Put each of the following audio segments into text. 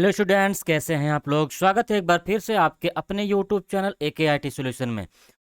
Hello students, कैसे हैं आप लोग। स्वागत है एक बार फिर से आपके अपने यूट्यूब चैनल AKIT सॉल्यूशन में।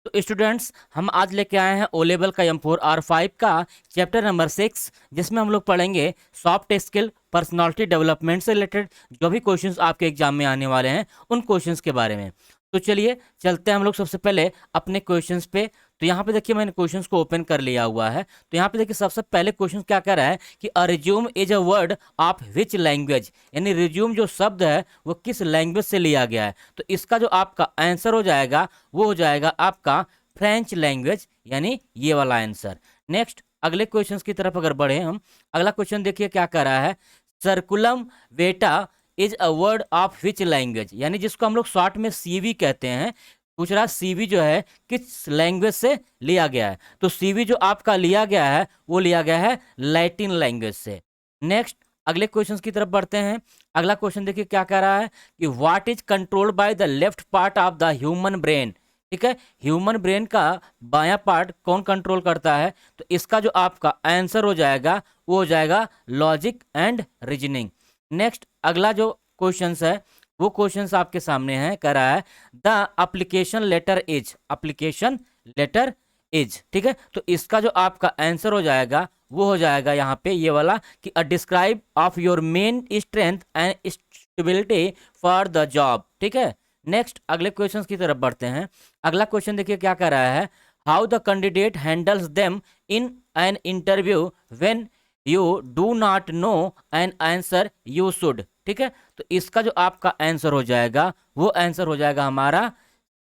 तो स्टूडेंट्स, हम आज लेके आए हैं ओ लेवल का M4R5 का चैप्टर नंबर 6, जिसमें हम लोग पढ़ेंगे सॉफ्ट स्किल पर्सनालिटी डेवलपमेंट से रिलेटेड जो भी क्वेश्चंस आपके एग्जाम में आने वाले हैं उन क्वेश्चंस के बारे में। तो चलिए चलते हैं हम लोग सबसे पहले अपने क्वेश्चंस पे। तो यहाँ पे देखिए मैंने क्वेश्चंस को ओपन कर लिया हुआ है। तो यहाँ पे देखिए सबसे पहले क्वेश्चन क्या कह रहा है कि a resume is a word of which language, यानी रिज्यूम जो शब्द है वो किस लैंग्वेज से लिया गया है। तो इसका जो आपका आंसर हो जाएगा वो हो जाएगा आपका फ्रेंच लैंग्वेज, यानी ये वाला आंसर। नेक्स्ट अगले क्वेश्चंस की तरफ अगर बढ़े हम, अगला क्वेश्चन देखिए क्या कर रहा है। Curriculum vitae is a word of which language, यानी जिसको हम लोग शॉर्ट में सीवी कहते हैं। पूछ रहा सीवी जो है किस लैंग्वेज से लिया गया है। तो सीवी जो आपका लिया गया है वो लिया गया है लैटिन लैंग्वेज से। नेक्स्ट अगले क्वेश्चंस की तरफ बढ़ते हैं। अगला क्वेश्चन देखिए क्या कह रहा है कि what is controlled by the left part of the human brain. ठीक है, ह्यूमन ब्रेन का बायां पार्ट कौन कंट्रोल करता है। तो इसका जो आपका आंसर हो जाएगा वो हो जाएगा लॉजिक एंड रीजनिंग। नेक्स्ट अगला जो क्वेश्चंस है वो क्वेश्चंस आपके सामने है, कह रहा है the application letter is, application letter is. ठीक है, तो इसका जो आपका आंसर हो जाएगा वो हो जाएगा यहाँ पे ये वाला कि a describe of your main strength and stability for the job. ठीक है, नेक्स्ट अगले क्वेश्चंस की तरफ बढ़ते हैं। अगला क्वेश्चन देखिए क्या कर रहा है, how the candidate handles them in an interview when you do not know an answer you should. ठीक है, तो इसका जो आपका आंसर हो जाएगा वो आंसर हो जाएगा हमारा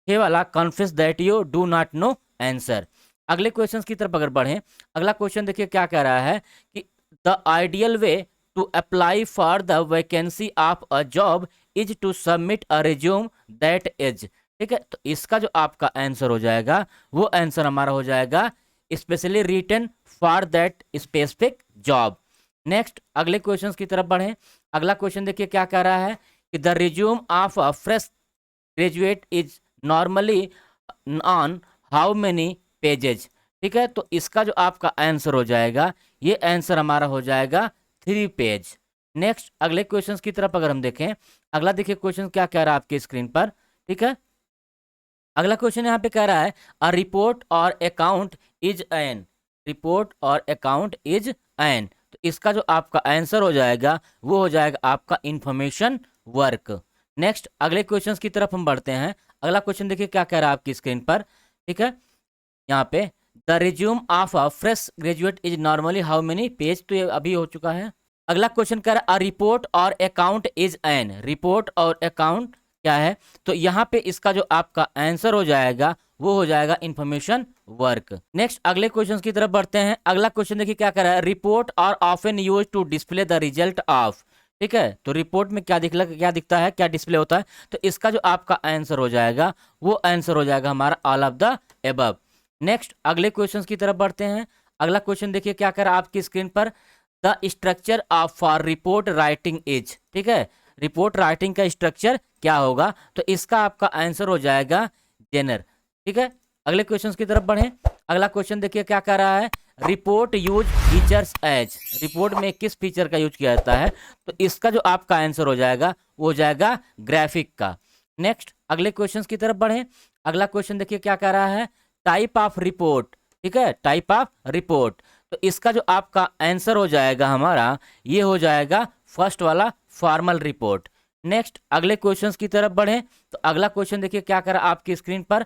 ये वाला confess that you do not know answer. अगले क्वेश्चन की तरफ अगर बढ़ें, अगला क्वेश्चन देखिए क्या कह रहा है कि the ideal way to apply for the vacancy of a job is to submit a resume that is. ठीक है, तो इसका जो आपका आंसर हो जाएगा वो आंसर हमारा हो जाएगा specially written for that specific job. Next अगले क्वेश्चन की तरफ बढ़ें। अगला क्वेश्चन देखिए क्या कह रहा है कि the resume of a fresh graduate is normally on how many pages. ठीक है, तो इसका जो आपका आंसर हो जाएगा ये आंसर हमारा हो जाएगा 3 पेज। नेक्स्ट अगले क्वेश्चंस की तरफ अगर हम देखें, अगला देखिए क्वेश्चन क्या कह रहा है आपकी स्क्रीन पर। ठीक है, अगला क्वेश्चन यहाँ पे कह रहा है अ रिपोर्ट और अकाउंट इज एन, रिपोर्ट और अकाउंट इज एन। तो इसका जो आपका आंसर हो जाएगा वो हो जाएगा आपका इंफॉर्मेशन वर्क। नेक्स्ट अगले क्वेश्चंस की तरफ हम बढ़ते हैं। अगला क्वेश्चन देखिए क्या कह रहा है आपकी स्क्रीन पर। ठीक है, यहाँ पे the resume of a fresh graduate is normally how many page, तो ये अभी हो चुका है। अगला क्वेश्चन कह रहा है अ रिपोर्ट और अकाउंट इज एन, रिपोर्ट और अकाउंट क्या है। तो यहाँ पे इसका जो आपका आंसर हो जाएगा वो हो जाएगा इंफॉर्मेशन वर्क। नेक्स्ट अगले क्वेश्चन की तरफ बढ़ते हैं। अगला क्वेश्चन देखिए क्या कर रहा है, रिपोर्ट और often use to display the result of. ठीक है, तो रिपोर्ट में क्या दिखता है, क्या डिस्प्ले होता है। तो इसका जो आपका आंसर हो जाएगा वो आंसर हो जाएगा हमारा all of the above. Next अगले क्वेश्चन की तरफ बढ़ते हैं। अगला क्वेश्चन देखिए क्या कर रहा है आपकी स्क्रीन पर, the structure of for report writing is. ठीक है, रिपोर्ट राइटिंग का स्ट्रक्चर क्या होगा। तो इसका आपका आंसर हो जाएगा जेनर। ठीक है, अगले क्वेश्चन की तरफ बढ़ें। अगला क्वेश्चन देखिए क्या कर रहा है, report use features as, report में किस फीचर का यूज किया जाता है। तो इसका जो आपका आंसर हो जाएगा वो हो जाएगा ग्राफिक का। नेक्स्ट अगले क्वेश्चन की तरफ बढ़ें। अगला क्वेश्चन देखिए क्या कर रहा है, टाइप ऑफ रिपोर्ट। ठीक है, टाइप ऑफ रिपोर्ट। तो इसका जो आपका आंसर हो जाएगा हमारा ये हो जाएगा फर्स्ट वाला फॉर्मल रिपोर्ट। नेक्स्ट अगले क्वेश्चंस की तरफ बढ़ें। तो अगला क्वेश्चन देखिए क्या कर रहा है आपकी स्क्रीन पर,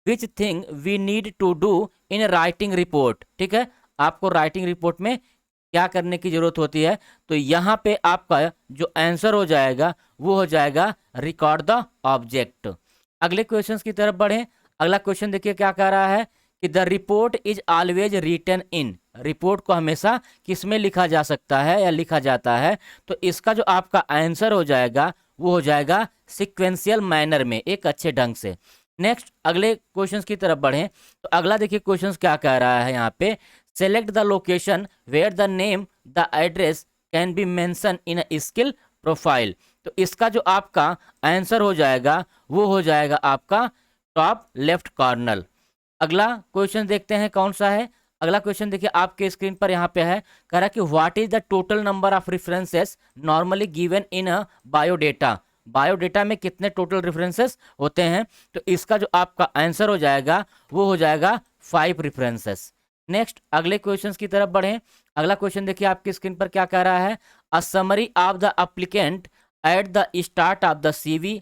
which thing we need to do in writing report. ठीक है, आपको राइटिंग रिपोर्ट में क्या करने की जरूरत होती है। तो यहाँ पे आपका जो आंसर हो जाएगा वो हो जाएगा रिकॉर्ड द ऑब्जेक्ट। अगले क्वेश्चंस की तरफ बढ़ें। अगला क्वेश्चन देखिए क्या कह रहा है कि the report is always written in, report को हमेशा किस में लिखा जा सकता है या लिखा जाता है। तो इसका जो आपका आंसर हो जाएगा वो हो जाएगा सिक्वेंशियल मैनर में, एक अच्छे ढंग से। नेक्स्ट अगले क्वेश्चंस की तरफ बढ़ें। तो अगला देखिए क्वेश्चंस क्या कह रहा है यहाँ पे, select the location where the name the address can be mention in a skill profile. तो इसका जो आपका आंसर हो जाएगा वो हो जाएगा आपका टॉप लेफ्ट कॉर्नर। अगला क्वेश्चन देखते हैं कौन सा है। अगला क्वेश्चन देखिए आपके स्क्रीन पर यहाँ पे है, कह रहा है कि what is the total number of references normally given in a biodata. Biodata में कितने टोटल रेफरेंसेस होते हैं? तो इसका जो आपका आंसर हो जाएगा वो हो जाएगा 5 रेफरेंसेस। नेक्स्ट अगले क्वेश्चन की तरफ बढ़ें। अगला क्वेश्चन देखिए आपकी स्क्रीन पर क्या कह रहा है, a summary of the applicant at the start of the CV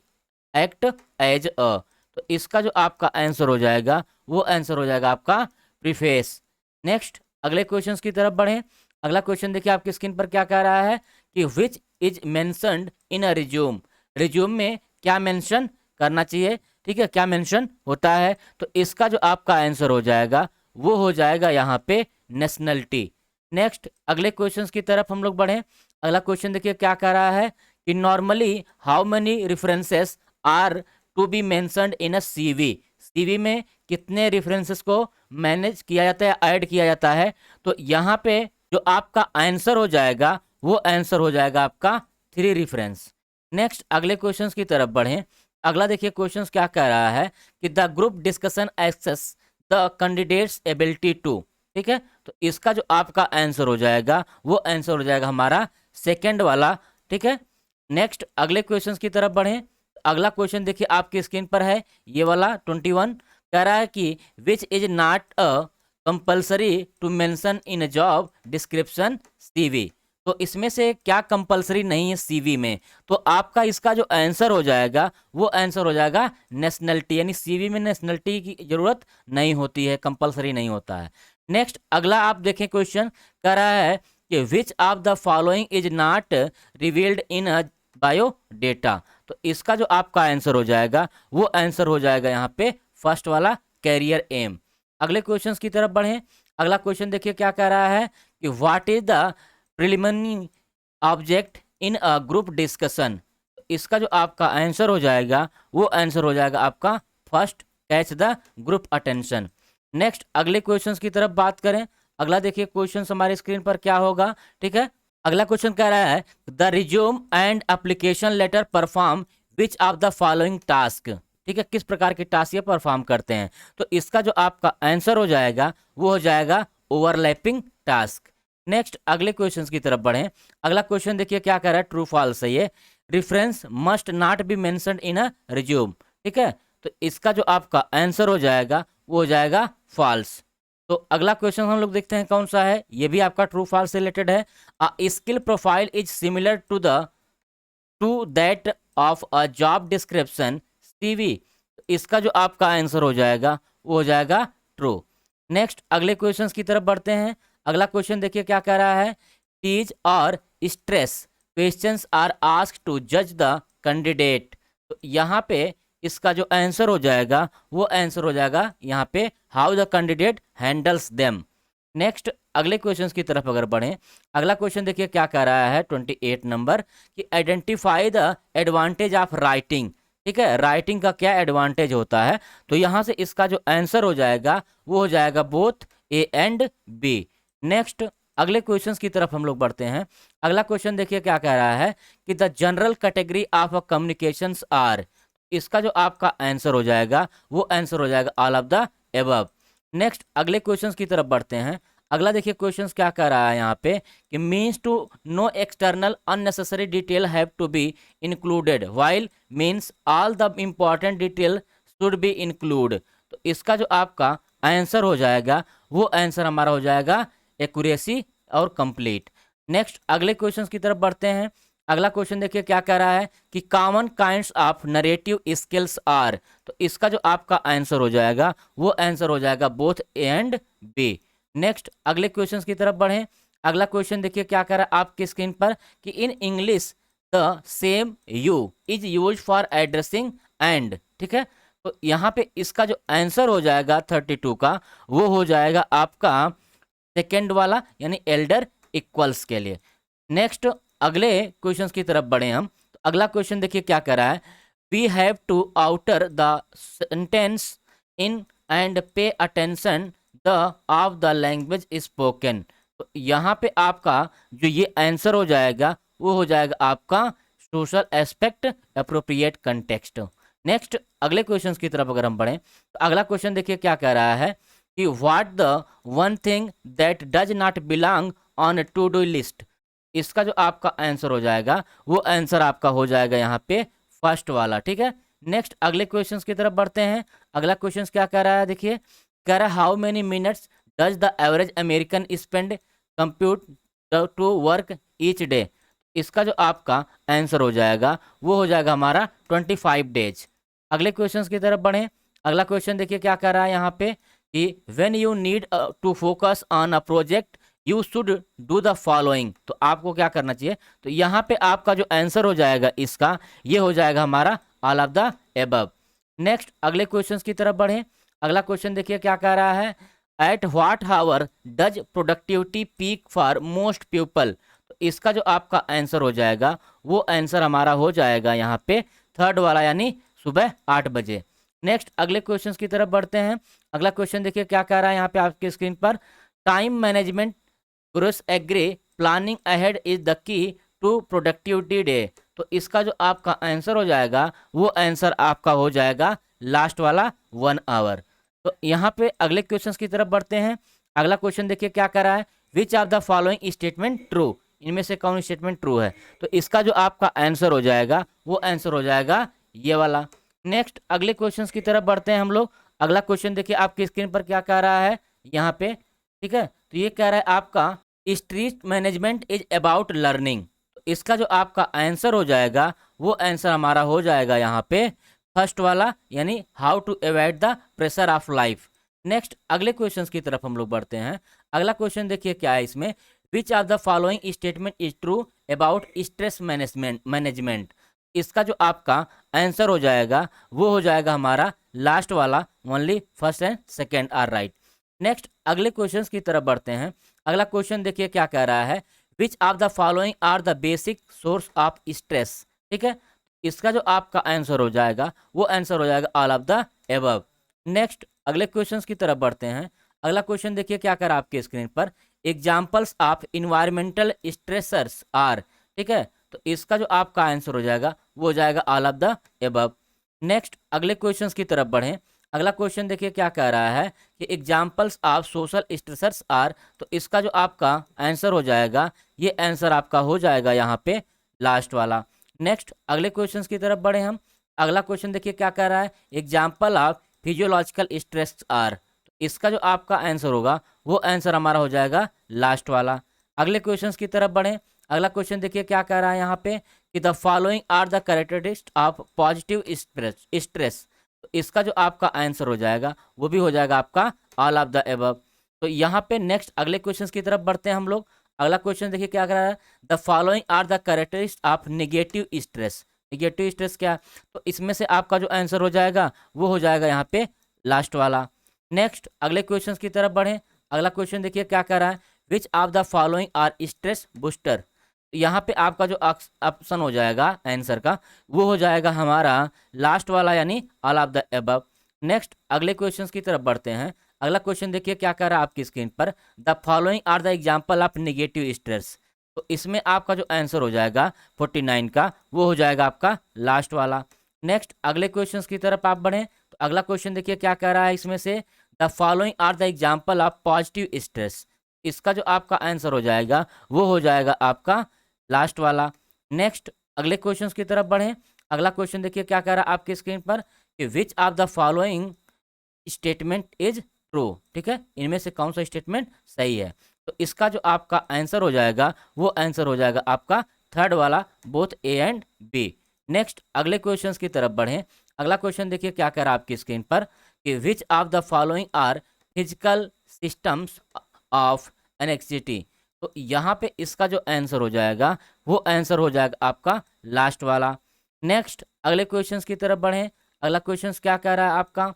act as a. तो इसका जो आपका आंसर हो जाएगा वो आंसर हो जाएगा आपका प्रीफेस। नेक्स्ट अगले क्वेश्चन की तरफ बढ़ें। अगला क्वेश्चन देखिए आपकी स्क्रीन पर क्या कह रहा है कि which is mentioned in a resume. Resume में क्या मेंशन करना चाहिए, ठीक है, क्या मेंशन होता है? तो इसका जो आपका आंसर हो जाएगा वो हो जाएगा यहाँ पे नेशनलिटी। नेक्स्ट अगले क्वेश्चन की तरफ हम लोग बढ़ें। अगला क्वेश्चन देखिए क्या कह रहा है कि normally how many references are to be mentioned in a CV. CV में कितने रेफरेंसेस को मैनेज किया जाता है, ऐड किया जाता है? तो यहाँ पे जो आपका आंसर हो जाएगा वो आंसर हो जाएगा आपका 3 रेफरेंस। नेक्स्ट अगले क्वेश्चंस की तरफ बढ़ें। अगला देखिए क्वेश्चंस क्या कह रहा है कि the group discussion assess the candidate's ability to. ठीक है, तो इसका जो आपका आंसर हो जाएगा वो आंसर हो जाएगा हमारा सेकंड वाला। ठीक है, नेक्स्ट अगले क्वेश्चंस की तरफ बढ़ें। अगला क्वेश्चन देखिए आपकी स्क्रीन पर है, ये वाला 21 कह रहा है कि which is not a compulsory to mention in a job description CV. तो इसमें से क्या कंपलसरी नहीं है सीवी में? तो आपका इसका जो आंसर हो जाएगा वो आंसर हो जाएगा नेशनलिटी, यानी सीवी में नेशनलिटी की जरूरत नहीं होती है, कंपलसरी नहीं होता है। नेक्स्ट अगला आप देखें क्वेश्चन कह रहा है कि which of the following is not revealed in a biodata. तो इसका जो आपका आंसर हो जाएगा वो आंसर हो जाएगा यहाँ पे फर्स्ट वाला कैरियर एम। अगले क्वेश्चन की तरफ बढ़ें। अगला क्वेश्चन देखिए क्या कह रहा है कि what is the preliminary object in a group discussion. इसका जो आपका आंसर हो जाएगा वो आंसर हो जाएगा आपका first catch the group attention. Next अगले क्वेश्चंस की तरफ बात करें। अगला देखिए क्वेश्चन हमारे स्क्रीन पर क्या होगा, ठीक है। अगला क्वेश्चन कह रहा है the resume and application letter perform which of the following task. ठीक है, किस प्रकार के टास्क ये परफॉर्म करते हैं? तो इसका जो आपका आंसर हो जाएगा वो हो जाएगा ओवरलैपिंग टास्क। नेक्स्ट अगले क्वेश्चन की तरफ बढ़ें। अगला क्वेश्चन देखिए क्या कह रहा है, ट्रू फॉल्स है ये। Reference must not be mentioned in a resume. ठीक है, तो इसका जो आपका आंसर हो जाएगा वो हो जाएगा फॉल्स। तो अगला क्वेश्चन हम लोग देखते हैं कौन सा है, ये भी आपका ट्रू फॉल्स से रिलेटेड है। A skill profile is similar to that of a job description CV. इसका जो आपका आंसर हो जाएगा वो हो जाएगा ट्रू। नेक्स्ट अगले क्वेश्चन की तरफ बढ़ते हैं। अगला क्वेश्चन देखिए क्या कह रहा है, टीज और stress questions are asked to जज द कैंडिडेट। तो यहाँ पे इसका जो आंसर हो जाएगा वो आंसर हो जाएगा यहाँ पे how the candidate handles them. Next अगले क्वेश्चन की तरफ अगर बढ़ें। अगला क्वेश्चन देखिए क्या कह रहा है 28 नंबर कि identify the advantage of writing. ठीक है, राइटिंग का क्या एडवांटेज होता है? तो यहाँ से इसका जो आंसर हो जाएगा वो हो जाएगा both A and B. Next अगले क्वेश्चन की तरफ हम लोग बढ़ते हैं। अगला क्वेश्चन देखिए क्या कह रहा है कि the general category of communications are. इसका जो आपका आंसर हो जाएगा वो आंसर हो जाएगा all of the above. Next अगले क्वेश्चन की तरफ बढ़ते हैं। अगला देखिए क्वेश्चन क्या कह रहा है यहाँ पे कि means to no external unnecessary detail have to be included while means all the important detail should be include. तो इसका जो आपका आंसर हो जाएगा वो आंसर हमारा हो जाएगा एक्यूरेसी और कंप्लीट। नेक्स्ट अगले क्वेश्चन की तरफ बढ़ते हैं। अगला क्वेश्चन देखिए क्या कह रहा है कि common kinds of narrative skills are. तो इसका जो आपका आंसर हो जाएगा वो आंसर हो जाएगा both A and B. Next अगले क्वेश्चन की तरफ बढ़ें। अगला क्वेश्चन देखिए क्या कह रहा है आपकी स्क्रीन पर कि in English the same you is use for addressing and. ठीक है, तो यहाँ पे इसका जो आंसर हो जाएगा 32 का वो हो जाएगा आपका सेकेंड वाला यानी एल्डर इक्वल्स के लिए। नेक्स्ट अगले क्वेश्चन की तरफ बढ़े हम। तो अगला क्वेश्चन देखिए क्या कर रहा है, we have to utter the sentence in and pay attention the of the language spoken. तो यहाँ पे आपका जो ये आंसर हो जाएगा वो हो जाएगा आपका social aspect appropriate context. Next अगले क्वेश्चन की तरफ अगर हम बढ़ें तो अगला क्वेश्चन देखिए क्या कह रहा है कि what the one thing that does not belong on to do list. इसका जो आपका आंसर हो जाएगा वो आंसर आपका हो जाएगा यहाँ पे फर्स्ट वाला, ठीक है। नेक्स्ट अगले क्वेश्चंस की तरफ बढ़ते हैं। अगला क्वेश्चन क्या कह रहा है, देखिए कह रहा है how many minutes does the average American spend commute to work each day. इसका जो आपका आंसर हो जाएगा वो हो जाएगा हमारा 25 डेज। अगले क्वेश्चन की तरफ बढ़ें। अगला क्वेश्चन देखिए क्या कह रहा है यहाँ पे कि when you need to focus on a project you should do the following. तो आपको क्या करना चाहिए, तो यहाँ पे आपका जो आंसर हो जाएगा इसका ये हो जाएगा हमारा all of the above. Next अगले क्वेश्चन की तरफ बढ़ें। अगला क्वेश्चन देखिए क्या कह रहा है, at what hour does productivity peak for most people. तो इसका जो आपका आंसर हो जाएगा वो आंसर हमारा हो जाएगा यहाँ पे थर्ड वाला, यानी सुबह 8 बजे। नेक्स्ट अगले क्वेश्चन की तरफ बढ़ते हैं। अगला क्वेश्चन देखिए क्या कह रहा है यहाँ पे आपके स्क्रीन पर, time management gross agree planning ahead is the key to productivity day. तो इसका जो आपका आंसर हो जाएगा वो आंसर आपका हो जाएगा लास्ट वाला 1 आवर। तो यहाँ पे अगले क्वेश्चन की तरफ बढ़ते हैं। अगला क्वेश्चन देखिए क्या कर रहा है, which of the following statement true. इनमें से कौन स्टेटमेंट ट्रू है, तो इसका जो आपका आंसर हो जाएगा वो आंसर हो जाएगा ये वाला। नेक्स्ट अगले क्वेश्चन की तरफ बढ़ते हैं हम लोग। अगला क्वेश्चन देखिए आपकी स्क्रीन पर क्या कह रहा है यहाँ पे, ठीक है। तो ये कह रहा है आपका stress management is about learning. तो इसका जो आपका आंसर हो जाएगा वो आंसर हमारा हो जाएगा यहाँ पे फर्स्ट वाला, यानी how to avoid the pressure of life. Next अगले क्वेश्चन की तरफ हम लोग बढ़ते हैं। अगला क्वेश्चन देखिए क्या है इसमें, विच of the following statement is true about stress management. इसका जो आपका आंसर हो जाएगा वो हो जाएगा हमारा लास्ट वाला, only first and second are right. Next अगले क्वेश्चन की तरफ बढ़ते हैं। अगला क्वेश्चन देखिए क्या कह रहा है, which of the following are the basic source of stress. ठीक है, इसका जो आपका आंसर हो जाएगा वो आंसर हो जाएगा all of the above. Next अगले क्वेश्चन की तरफ बढ़ते हैं। अगला क्वेश्चन देखिए क्या कर रहा है आपके स्क्रीन पर, examples of environmental stressors are. ठीक है, तो इसका जो आपका आंसर हो जाएगा वो हो जाएगा all of the above. Next अगले क्वेश्चन की तरफ बढ़ें। अगला क्वेश्चन देखिए क्या कह रहा है कि examples of social stressors are. तो इसका जो आपका आंसर हो जाएगा ये आंसर आपका हो जाएगा यहाँ पे लास्ट वाला। नेक्स्ट अगले क्वेश्चन की तरफ बढ़े हम। अगला क्वेश्चन देखिए क्या कह रहा है, example of physiological stress are. तो इसका जो आपका आंसर होगा वो आंसर हमारा हो जाएगा लास्ट वाला। अगले क्वेश्चन की तरफ बढ़े। अगला क्वेश्चन देखिए क्या कह रहा है यहाँ पे कि the following are the characteristics of positive stress. तो इसका जो आपका आंसर हो जाएगा वो भी हो जाएगा आपका ऑल ऑफ द एबव। तो यहाँ पे नेक्स्ट अगले क्वेश्चन की तरफ बढ़ते हैं हम लोग। अगला क्वेश्चन देखिए क्या कर रहा है, the following are the characteristics of negative stress. Negative stress क्या, तो इसमें से आपका जो आंसर हो जाएगा वो हो जाएगा यहाँ पे लास्ट वाला। नेक्स्ट अगले क्वेश्चन की तरफ बढ़ें। अगला क्वेश्चन देखिए क्या कर रहा है, which of the following are stress booster. यहाँ पे आपका जो ऑप्शन हो जाएगा आंसर का वो हो जाएगा हमारा लास्ट वाला, यानी all of the above. Next अगले क्वेश्चन की तरफ बढ़ते हैं। अगला क्वेश्चन देखिए क्या कर रहा है आपकी स्क्रीन पर, the following are the example of negative stress. तो इसमें आपका जो आंसर हो जाएगा 49 का वो हो जाएगा आपका लास्ट वाला। नेक्स्ट अगले क्वेश्चन की तरफ आप बढ़ें। तो अगला क्वेश्चन देखिए क्या कर रहा है इसमें से, the following are the example of positive stress. इसका जो आपका आंसर हो जाएगा वो हो जाएगा आपका लास्ट वाला। नेक्स्ट अगले क्वेश्चन की तरफ बढ़ें। अगला क्वेश्चन देखिए क्या कह रहा है आपके स्क्रीन पर कि which of the following statement is true. ठीक है, इनमें से कौन सा स्टेटमेंट सही है। तो इसका जो आपका आंसर हो जाएगा वो आंसर हो जाएगा आपका थर्ड वाला, both A and B. Next अगले क्वेश्चन की तरफ बढ़ें। अगला क्वेश्चन देखिए क्या कह रहा है आपकी स्क्रीन पर कि which of the following are physical systems of anxiety. तो यहाँ पे इसका जो आंसर हो जाएगा वो आंसर हो जाएगा आपका लास्ट वाला। नेक्स्ट अगले क्वेश्चंस की तरफ बढ़ें। अगला क्वेश्चंस क्या कह रहा है आपका,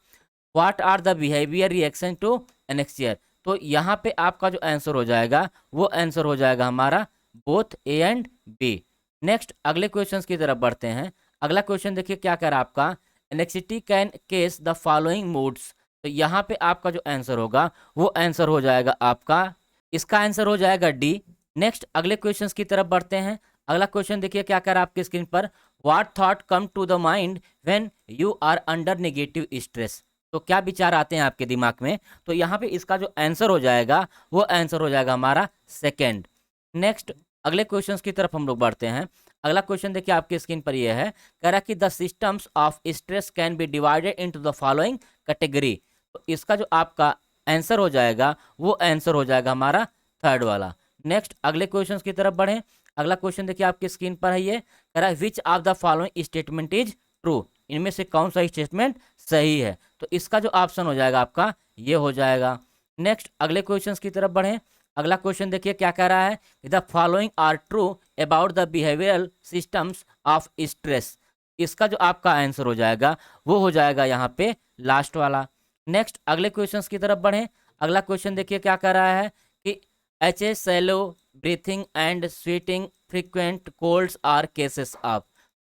what are the behaviour reaction to annexure. तो यहाँ पे आपका जो आंसर हो जाएगा वो आंसर हो जाएगा हमारा both A and B. Next अगले क्वेश्चंस की तरफ बढ़ते हैं। अगला क्वेश्चन देखिए क्या कह रहा है आपका, anxiety can case the following moods. तो यहाँ पे आपका जो आंसर होगा वो आंसर हो जाएगा आपका, इसका आंसर हो जाएगा डी। नेक्स्ट अगले क्वेश्चन की तरफ बढ़ते हैं। अगला क्वेश्चन देखिए क्या कर रहा है आपकी स्क्रीन पर, what thought come to the mind when you are under negative stress. तो क्या विचार आते हैं आपके दिमाग में? तो यहाँ पे इसका जो आंसर हो जाएगा वो आंसर हो जाएगा हमारा सेकंड। नेक्स्ट अगले क्वेश्चंस की तरफ हम लोग बढ़ते हैं। अगला क्वेश्चन देखिए आपकी स्क्रीन पर ये है, कह रहा है कि the systems of stress can be divided into the following category. तो इसका जो आपका आंसर हो जाएगा वो आंसर हो जाएगा हमारा थर्ड वाला। नेक्स्ट अगले क्वेश्चन की तरफ बढ़ें। अगला क्वेश्चन देखिए आपकी स्क्रीन पर है, ये कह रहा है which of the following statement is true. इनमें से कौन सा स्टेटमेंट सही है? तो इसका जो ऑप्शन हो जाएगा आपका ये हो जाएगा। नेक्स्ट अगले क्वेश्चंस की तरफ बढ़ें। अगला क्वेश्चन देखिए क्या कह रहा है, the following are true about the behavioural systems of stress. इसका जो आपका आंसर हो जाएगा वो हो जाएगा यहाँ पे लास्ट वाला। नेक्स्ट अगले क्वेश्चंस की तरफ बढ़ें। अगला क्वेश्चन देखिए क्या कह रहा है कि H A shallow breathing and sweating frequent colds are cases of.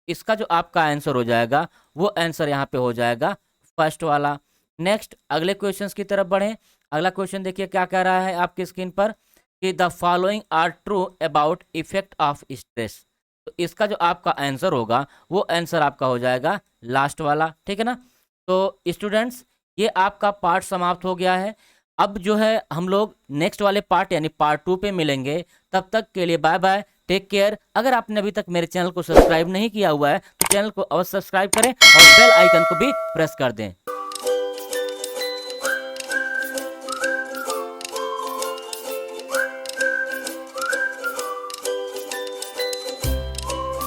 इसका जो आपका आंसर हो जाएगा वो आंसर यहाँ पे हो जाएगा फर्स्ट वाला। नेक्स्ट अगले क्वेश्चंस की तरफ बढ़ें। अगला क्वेश्चन देखिए क्या कह रहा है आपकी स्क्रीन पर कि the following are true about effect of stress. तो इसका जो आपका आंसर होगा वो आंसर आपका हो जाएगा लास्ट वाला, ठीक है ना। तो स्टूडेंट्स ये आपका पार्ट समाप्त हो गया है। अब जो है हम लोग नेक्स्ट वाले पार्ट यानी पार्ट 2 पे मिलेंगे। तब तक के लिए बाय बाय, टेक केयर। अगर आपने अभी तक मेरे चैनल को सब्सक्राइब नहीं किया हुआ है तो चैनल को अवश्य सब्सक्राइब करें और बेल आइकन को भी प्रेस कर दें।